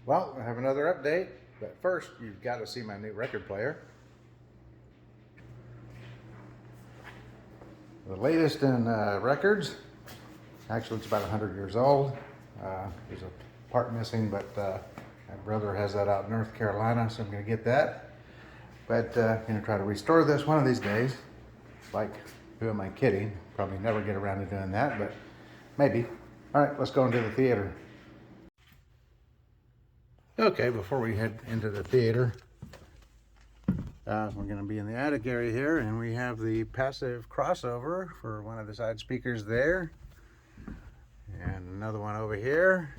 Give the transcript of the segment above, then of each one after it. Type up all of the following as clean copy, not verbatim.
Well, I have another update, but first you've got to see my new record player. The latest in records. Actually, it's about 100 years old. There's a part missing, but my brother has that out in North Carolina, so I'm going to get that. But I'm going to try to restore this one of these days. Like, who am I kidding? Probably never get around to doing that, but maybe. All right, let's go into the theater. Okay, before we head into the theater, we're going to be in the attic area here, and we have the passive crossover for one of the side speakers there, and another one over here,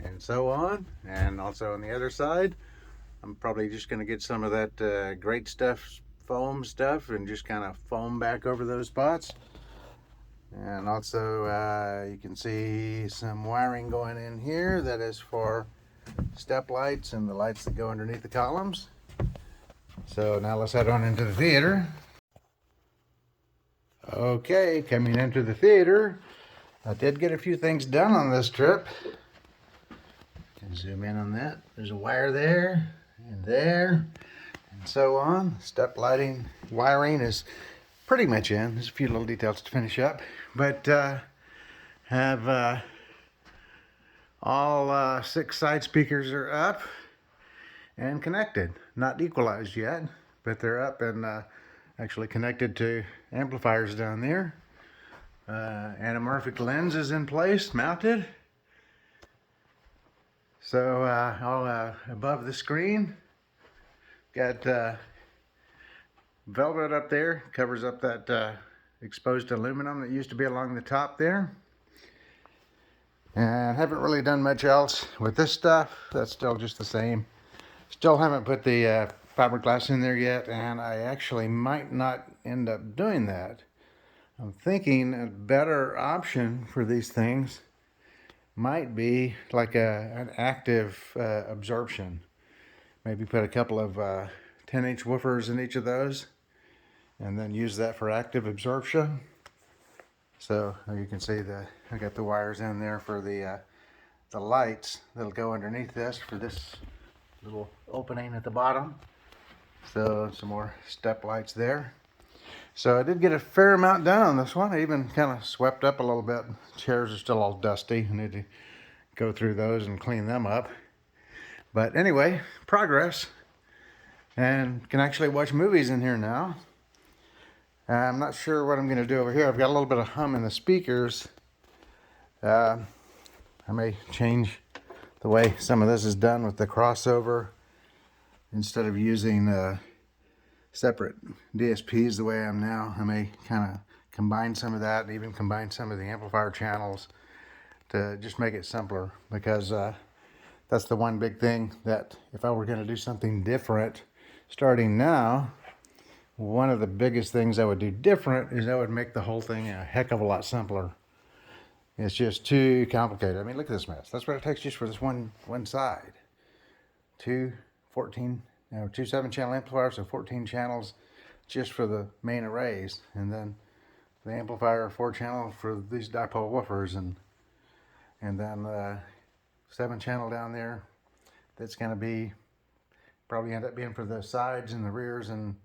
and so on. And also on the other side, I'm probably just going to get some of that great stuff, foam stuff, and just kind of foam back over those spots. And also you can see some wiring going in here that is for step lights and the lights that go underneath the columns. So now let's head on into the theater. Okay, coming into the theater, I did get a few things done on this trip. Can zoom in on that. There's a wire there, and so on. Step lighting wiring is pretty much in. There's a few little details to finish up, but have all 6 side speakers are up and connected. Not equalized yet, but they're up and actually connected to amplifiers down there. Anamorphic lens is in place, mounted. So all above the screen, got velvet up there, covers up that exposed aluminum that used to be along the top there. And haven't really done much else with this stuff. That's still just the same. Still haven't put the fiberglass in there yet, and I actually might not end up doing that. I'm thinking a better option for these things might be like an active absorption. Maybe put a couple of 10-inch woofers in each of those, and then use that for active absorption. So you can see I got the wires in there for the lights that'll go underneath this for this little opening at the bottom. So some more step lights there. So I did get a fair amount done on this one. I even kind of swept up a little bit. Chairs are still all dusty. I need to go through those and clean them up. But anyway, progress. And can actually watch movies in here now. I'm not sure what I'm going to do over here. I've got a little bit of hum in the speakers. I may change the way some of this is done with the crossover. Instead of using separate DSPs the way I am now, I may kind of combine some of that and even combine some of the amplifier channels to just make it simpler, because that's the one big thing that if I were going to do something different starting now, one of the biggest things I would do different is I would make the whole thing a heck of a lot simpler. It's just too complicated. I mean, look at this mess. That's what it takes just for this one side. Two 7-channel amplifiers, so 14 channels just for the main arrays, and then the amplifier 4-channel for these dipole woofers, and then 7-channel down there that's going to be probably end up being for the sides and the rears and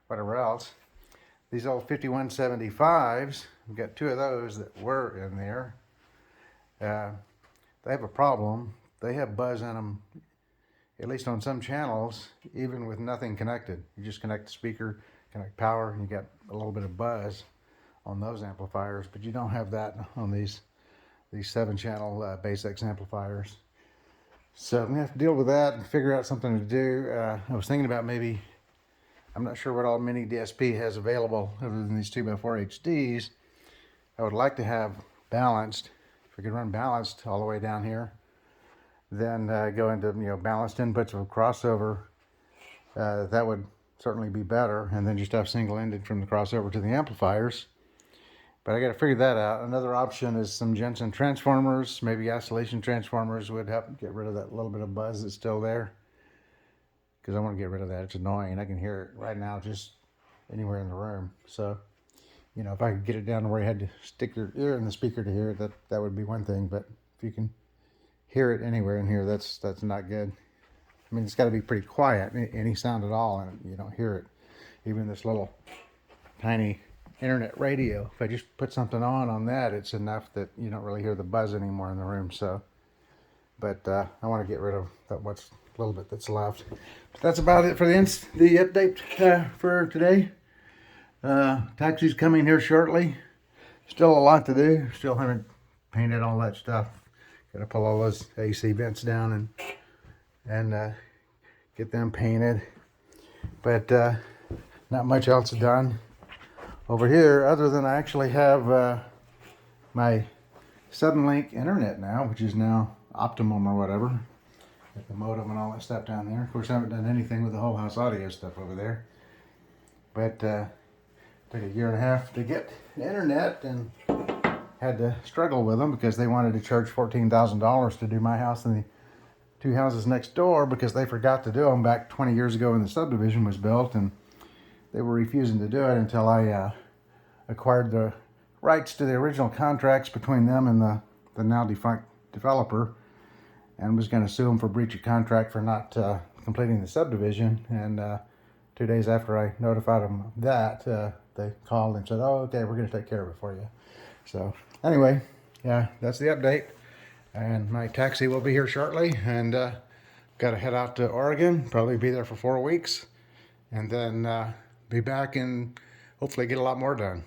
whatever else. These old 5175s, we've got 2 of those that were in there. They have a problem. They have buzz in them, at least on some channels, even with nothing connected. You just connect the speaker, connect power, and you get a little bit of buzz on those amplifiers, but you don't have that on these 7-channel Bass X amplifiers. So I'm going to have to deal with that and figure out something to do. I was thinking about maybe, I'm not sure what all Mini DSP has available other than these 2x4 HDs. I would like to have balanced. If we could run balanced all the way down here, then go into balanced inputs of a crossover. That would certainly be better, and then just have single-ended from the crossover to the amplifiers. But I got to figure that out. Another option is some Jensen transformers. Maybe oscillation transformers would help get rid of that little bit of buzz that's still there, because I want to get rid of that. It's annoying. I can hear it right now just anywhere in the room. So, if I could get it down to where you had to stick your ear in the speaker to hear it, that would be one thing. But if you can hear it anywhere in here. That's not good. I mean, it's got to be pretty quiet, any sound at all, and you don't hear it. Even this little tiny internet radio, if I just put something on that, it's enough that you don't really hear the buzz anymore in the room. So, but I want to get rid of what's a little bit that's left. But that's about it for the update for today. Taxi's coming here shortly. Still a lot to do. Still haven't painted all that stuff. Got to pull all those AC vents down and get them painted. But not much else done over here, other than I actually have my Suddenlink internet now, which is now Optimum or whatever. Got the modem and all that stuff down there. Of course, I haven't done anything with the whole house audio stuff over there. But took a year and a half to get the internet, and had to struggle with them because they wanted to charge $14,000 to do my house and the two houses next door, because they forgot to do them back 20 years ago when the subdivision was built, and they were refusing to do it until I acquired the rights to the original contracts between them and the now defunct developer, and was going to sue them for breach of contract for not completing the subdivision. And 2 days after I notified them of that, they called and said, "Oh, okay, we're going to take care of it for you." So anyway, yeah, that's the update. And my taxi will be here shortly, and got to head out to Oregon, probably be there for 4 weeks, and then be back and hopefully get a lot more done.